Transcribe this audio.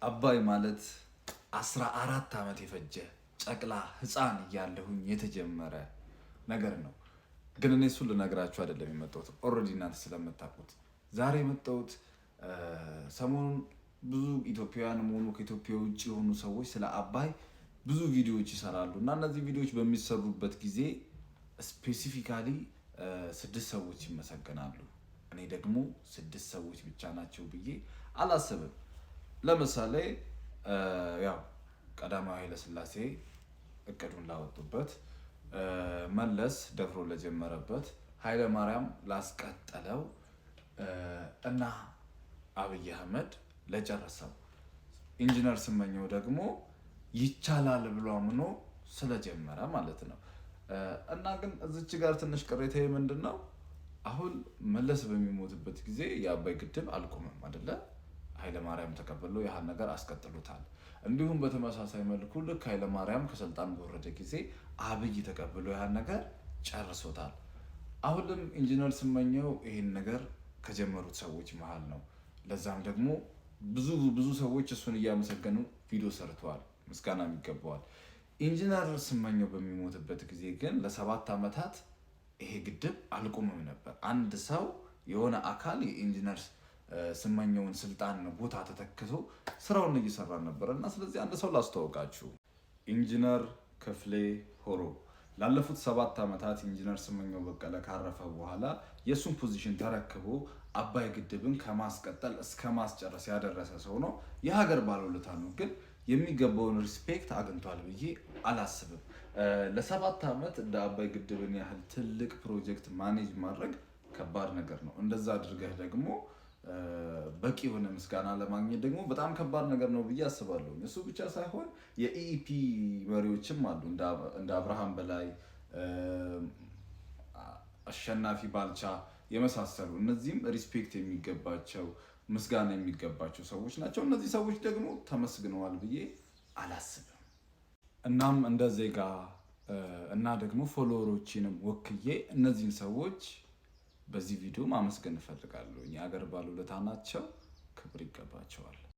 አባይ ማለት 14 ዓመት የፈጀ ጨቅላ ህፃን እያለሁኝ የተጀመረ ነገር ነው። ግን እኔ እሱን ልነግራችሁ አይደለም የመጣሁት። ኦልሬዲ እናንተ ስለምታውቁት ዛሬ የመጣሁት ሰሞኑን ብዙ ኢትዮጵያውያን ሆኑ ከኢትዮጵያ ውጭ የሆኑ ሰዎች ስለ አባይ ብዙ ቪዲዮዎች ይሰራሉ እና እነዚህ ቪዲዮዎች በሚሰሩበት ጊዜ ስፔሲፊካሊ 6 ሰዎች ይመሰገናሉ። እኔ ደግሞ 6 ሰዎች ብቻ ናቸው ብዬ አላስብም። ለምሳሌ ያው ቀዳማዊ ኃይለሥላሴ እቅዱን ላወጡበት፣ መለስ ደፍሮ ለጀመረበት፣ ኃይለ ማርያም ላስቀጠለው እና አብይ አህመድ ለጨረሰው፣ ኢንጂነር ስመኘው ደግሞ ይቻላል ብሎ አምኖ ስለጀመረ ማለት ነው። እና ግን እዚች ጋር ትንሽ ቅሬታዬ ምንድን ነው? አሁን መለስ በሚሞትበት ጊዜ የአባይ ግድብ አልቆመም አይደለ? ኃይለማርያም ተቀብሎ ያህል ነገር አስቀጥሎታል። እንዲሁም በተመሳሳይ መልኩ ልክ ኃይለማርያም ከስልጣን በወረደ ጊዜ አብይ ተቀብሎ ያህል ነገር ጨርሶታል። አሁንም ኢንጂነር ስመኘው ይህን ነገር ከጀመሩት ሰዎች መሀል ነው። ለዛም ደግሞ ብዙ ሰዎች እሱን እያመሰገኑ ቪዲዮ ሰርተዋል፣ ምስጋናም ይገባዋል። ኢንጂነር ስመኘው በሚሞትበት ጊዜ ግን ለ7 ዓመታት ይሄ ግድብ አልቆመም ነበር። አንድ ሰው የሆነ አካል የኢንጂነር ስመኘውን ስልጣን ቦታ ተተክቶ ስራውን እየሰራ ነበር እና ስለዚህ አንድ ሰው ላስተዋውቃችሁ። ኢንጂነር ክፍሌ ሆሮ ላለፉት 7 ዓመታት ኢንጂነር ስመኘው በቀለ ካረፈ በኋላ የእሱን ፖዚሽን ተረክቦ አባይ ግድብን ከማስቀጠል እስከ ማስጨረስ ያደረሰ ሰው ነው። የሀገር ባለውለታ ነው። ግን የሚገባውን ሪስፔክት አግኝቷል ብዬ አላስብም። ለ7 ዓመት እንደ አባይ ግድብን ያህል ትልቅ ፕሮጀክት ማኔጅ ማድረግ ከባድ ነገር ነው። እንደዛ አድርገህ ደግሞ በቂ የሆነ ምስጋና ለማግኘት ደግሞ በጣም ከባድ ነገር ነው ብዬ አስባለሁ። እሱ ብቻ ሳይሆን የኢኢፒ መሪዎችም አሉ እንደ አብርሃም በላይ፣ አሸናፊ ባልቻ የመሳሰሉ እነዚህም ሪስፔክት የሚገባቸው ምስጋና የሚገባቸው ሰዎች ናቸው። እነዚህ ሰዎች ደግሞ ተመስግነዋል ብዬ አላስብም። እናም እንደ ዜጋ እና ደግሞ ፎሎወሮችንም ወክዬ እነዚህን ሰዎች በዚህ ቪዲዮ ማመስገን እፈልጋለሁ። የሀገር ባለውለታ ናቸው፣ ክብር ይገባቸዋል።